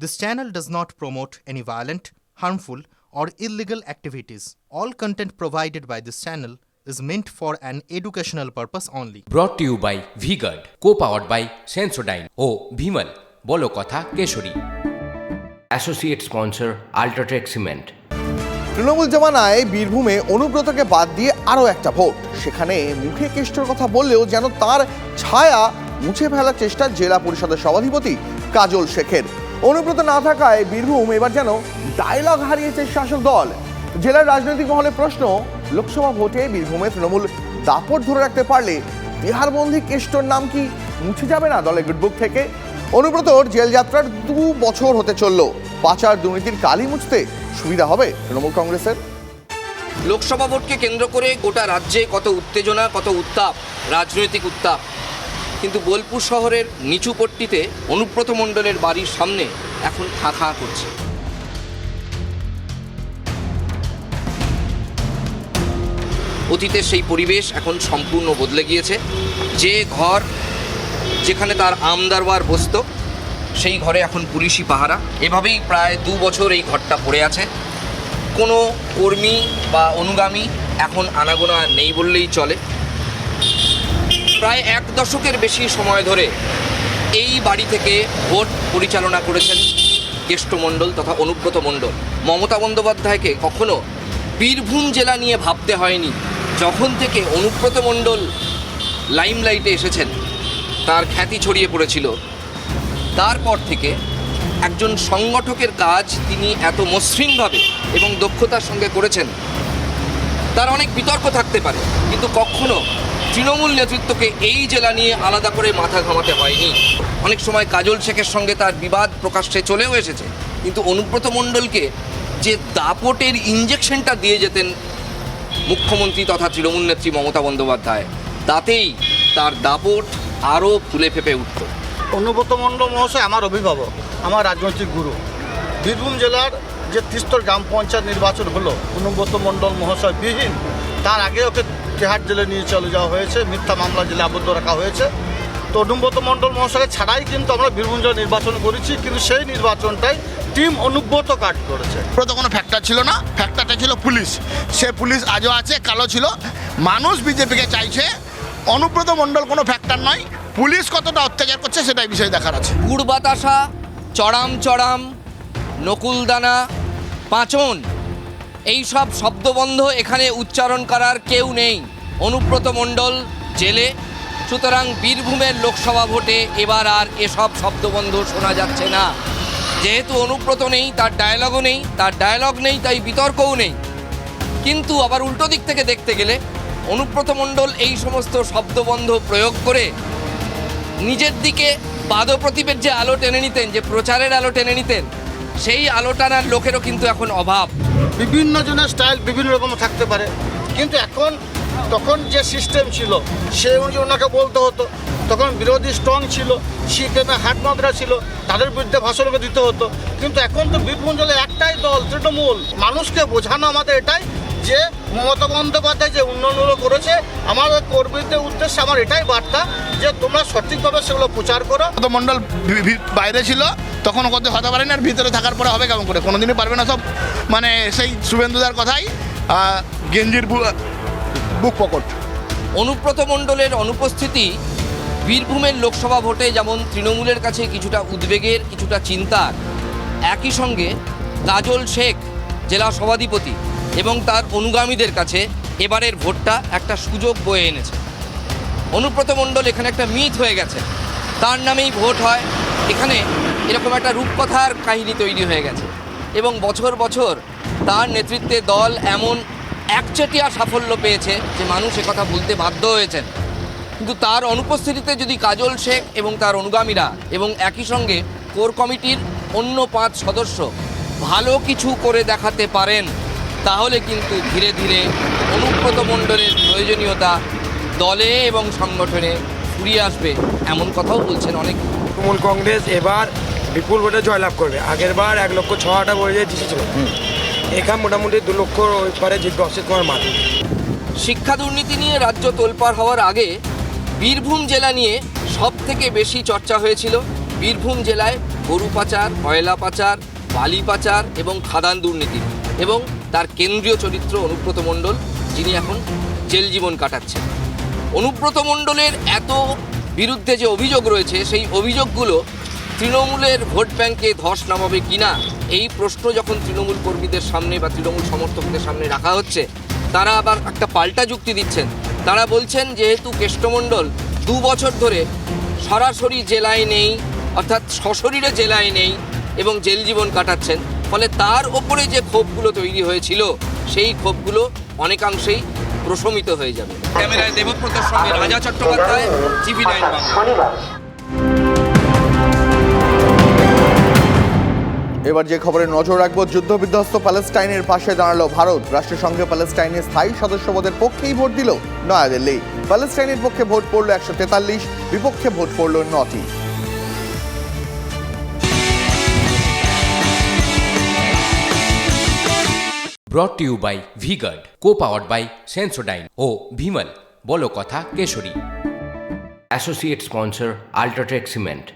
This channel does not promote any violent, harmful, or illegal activities. All content provided by this channel is meant for an educational purpose only. Brought to you by V-Guard, co-powered by Sensodyne O Bhimal, বলো কথা Keshari. Associate sponsor Ultratech Cement। Trinamool জমানায় বীরভূমে অনুব্রতকে বাদ দিয়ে আরও একটা vote, সেখানে মুখে কেষ্টর কথা বললেও যেন তার ছায়া মুছে ফেলার চেষ্টা জেলা পরিষদের সভাধিপতি কাজল শেখের। অনুব্রত না থাকায় বীরভূম এবার যেন ডায়লগ হারিয়েছে শাসক দল। জেলার রাজনৈতিক মহলে প্রশ্ন, লোকসভা ভোটে বীরভূমে তৃণমূল দাপট ধরে রাখতে পারলে বিহারবন্দী কেষ্টর নাম কি মুছে যাবে না দলের গুডবুক থেকে? অনুব্রতর জেল যাত্রার 2 বছর হতে চলল, পাচার দুর্নীতির কালি মুছতে সুবিধা হবে তৃণমূল কংগ্রেসের? লোকসভা ভোটকে কেন্দ্র করে গোটা রাজ্যে কত উত্তেজনা, কত উত্তাপ, রাজনৈতিক উত্তাপ, কিন্তু বোলপুর শহরের নিচু পট্টিতে অনুব্রত মণ্ডলের বাড়ির সামনে এখন খাঁ খাঁ করছে। অতীতের সেই পরিবেশ এখন সম্পূর্ণ বদলে গিয়েছে। যে ঘর যেখানে তার আমদারবার বসত, সেই ঘরে এখন পুলিশি পাহারা। এভাবেই প্রায় 2 বছর এই ঘরটা পড়ে আছে। কোনো কর্মী বা অনুগামী এখন আনাগোনা নেই বললেই চলে। প্রায় 1 দশকের বেশি সময় ধরে এই বাড়ি থেকে ভোট পরিচালনা করেছেন কেষ্ট মণ্ডল তথা অনুব্রত মণ্ডল। মমতা বন্দ্যোপাধ্যায়কে কখনো বীরভূম জেলা নিয়ে ভাবতে হয়নি। যখন থেকে অনুব্রত মণ্ডল লাইমলাইটে এসেছেন, তার খ্যাতি ছড়িয়ে পড়েছিল, তারপর থেকে একজন সংগঠকের কাজ তিনি এত মসৃণভাবে এবং দক্ষতার সঙ্গে করেছেন। তার অনেক বিতর্ক থাকতে পারে, কিন্তু কখনো তৃণমূল নেতৃত্বকে এই জেলা নিয়ে আলাদা করে মাথা ঘামাতে হয়নি। অনেক সময় কাজল শেখের সঙ্গে তার বিবাদ প্রকাশ্যে চলেও এসেছে, কিন্তু অনুব্রত মণ্ডলকে যে দাপটের ইঞ্জেকশনটা দিয়ে যেতেন মুখ্যমন্ত্রী তথা তৃণমূল নেত্রী মমতা বন্দ্যোপাধ্যায়, তাতেই তার দাপট আরও ফুলে ফেঁপে উঠত। অনুব্রত মণ্ডল মহাশয় আমার অভিভাবক, আমার রাজনৈতিক গুরু। বীরভূম জেলার যে 33 গ্রাম পঞ্চায়েত নির্বাচন হলো অনুব্রত মণ্ডল মহাশয় বিহীন, তার আগে ওকে তেহার জেলে নিয়ে চলে যাওয়া হয়েছে, মিথ্যা মামলা জেলে আবদ্ধ রাখা হয়েছে। তো অনুব্রত মণ্ডল মহাশয়কে ছাড়াই কিন্তু আমরা বীরভূম জেলা নির্বাচন করেছি, কিন্তু সেই নির্বাচনটাই টিম অনুব্রত কাট করেছে। তো কোনো ফ্যাক্টর ছিল না, ফ্যাক্টরটা ছিল পুলিশ। সে পুলিশ আজও আছে, কালো ছিল। মানুষ বিজেপিকে চাইছে, অনুব্রত মণ্ডল কোনো ফ্যাক্টর নয়। পুলিশ কতটা অত্যাচার করছে সেটাই বিষয় দেখার আছে। গুড় বাতাসা, চড়াম চড়াম, নকুলদানা, পাঁচন, এই সব শব্দবন্ধ এখানে উচ্চারণ করার কেউ নেই। অনুব্রত মণ্ডল জেলে, সুতরাং বীরভূমের লোকসভা ভোটে এবার আর এসব শব্দবন্ধ শোনা যাচ্ছে না। যেহেতু অনুব্রত নেই, তার ডায়লগও নেই, তার ডায়লগ নেই তাই বিতর্কও নেই। কিন্তু আবার উল্টো দিক থেকে দেখতে গেলে অনুব্রত মণ্ডল এই সমস্ত শব্দবন্ধ প্রয়োগ করে নিজের দিকে বাদপ্রতিপের যে আলো টেনে নিতেন, যে প্রচারের আলো টেনে নিতেন, সেই আলো টানার লোকেরও কিন্তু এখন অভাব। বিভিন্ন জনের স্টাইল বিভিন্ন রকম থাকতে পারে, কিন্তু এখন তখন যে সিস্টেম ছিল সেই অনুযায়ী ওনাকে বলতে হতো। তখন বিরোধী স্ট্রং ছিল, সিপিএমে হাটমাত্রা ছিল, তাদের বিরুদ্ধে ভাষণকে দিতে হতো। কিন্তু এখন তো বীরভূম জেলায় একটাই দল, তৃণমূল। মানুষকে বোঝানো আমাদের এটাই যে মমতা বন্দ্যোপাধ্যায় যে উন্নয়নগুলো করেছে আমাদের কর্মীদের উদ্দেশ্যে আমার এটাই বার্তা যে তোমরা সঠিকভাবে সেগুলো প্রচার করো। মণ্ডল বাইরে ছিল তখন করতে হতে পারেনি, আর ভিতরে থাকার পরে হবে কেমন করে? কোনোদিনই পারবে না। সব মানে সেই শুভেন্দুদার কথাই, গেঞ্জির বুক পকেট। অনুব্রত মণ্ডলের অনুপস্থিতি বীরভূমের লোকসভা ভোটে যেমন তৃণমূলের কাছে কিছুটা উদ্বেগের, কিছুটা চিন্তার, একই সঙ্গে কাজল শেখ জেলা সভাধিপতি এবং তার অনুগামীদের কাছে এবারের ভোটটা একটা সুযোগ বয়ে এনেছে। অনুব্রত মণ্ডল এখানে একটা মিথ হয়ে গেছে, তার নামেই ভোট হয়। এখানে এরকম একটা রূপকথার কাহিনী তৈরি হয়ে গেছে এবং বছর বছর তার নেতৃত্বে দল এমন একচেটিয়া সাফল্য পেয়েছে যে মানুষ একথা বলতে বাধ্য হয়েছেন। কিন্তু তার অনুপস্থিতিতে যদি কাজল শেখ এবং তার অনুগামীরা এবং একই সঙ্গে কোর কমিটির অন্য 5 সদস্য ভালো কিছু করে দেখাতে পারেন, তাহলে কিন্তু ধীরে ধীরে অনুব্রত মণ্ডলের প্রয়োজনীয়তা দলে এবং সংগঠনে ফুরিয়ে আসবে, এমন কথাও বলছেন অনেক। তৃণমূল কংগ্রেস এবার বিপুল ভোটে জয়লাভ করবে। আগের বার 1,06,000 ভোটে জিতেছিল, এখানে মোটামুটি 2 লক্ষ পারে জিতবে অসিত কুমার মাঝি। শিক্ষা দুর্নীতি নিয়ে রাজ্য তোলপাড় হওয়ার আগে বীরভূম জেলা নিয়ে সব থেকে বেশি চর্চা হয়েছিল বীরভূম জেলায় গরু পাচার, কয়লা পাচার, বালি পাচার এবং খাদান দুর্নীতি, এবং তার কেন্দ্রীয় চরিত্র অনুব্রত মণ্ডল, যিনি এখন জেল জীবন কাটাচ্ছেন। অনুব্রত মণ্ডলের এত বিরুদ্ধে যে অভিযোগ রয়েছে, সেই অভিযোগগুলো তৃণমূলের ভোট ব্যাংকে ধস নামাবে কিনা, এই প্রশ্ন যখন তৃণমূল কর্মীদের সামনে বা তৃণমূল সমর্থকদের সামনে রাখা হচ্ছে, তারা আবার একটা পাল্টা যুক্তি দিচ্ছেন। তারা বলছেন যেহেতু কেষ্টমণ্ডল 2 বছর ধরে সরাসরি জেলায় নেই, অর্থাৎ সশরীরে জেলায় নেই এবং জেল জীবন কাটাচ্ছেন, ফলে তার ওপরে যে ক্ষোভগুলো তৈরি হয়েছিল সেই ক্ষোভগুলো অনেকাংশেই প্রশমিত হয়ে যাবে। ক্যামেরায় দেবব্রতের সঙ্গে রাজা চট্টোপাধ্যায়, TV9 বাংলা। এবার যে খবরে নজর রাখবো, যুদ্ধবিধ্বস্ত প্যালেস্টাইনের পাশে দাঁড়ালো ভারত। রাষ্ট্রসংঘে প্যালেস্টাইনের স্থায়ী সদস্যপদের পক্ষেই ভোট দিল নয়াদিল্লি। প্যালেস্টাইনের পক্ষে ভোট পড়ল 143, বিপক্ষে ভোট পড়ল 9টি। Brought to you by V Guard, co-powered by Sensodyne ও ভিমল, বলো কথা কেশরী। Associate sponsor UltraTech cement.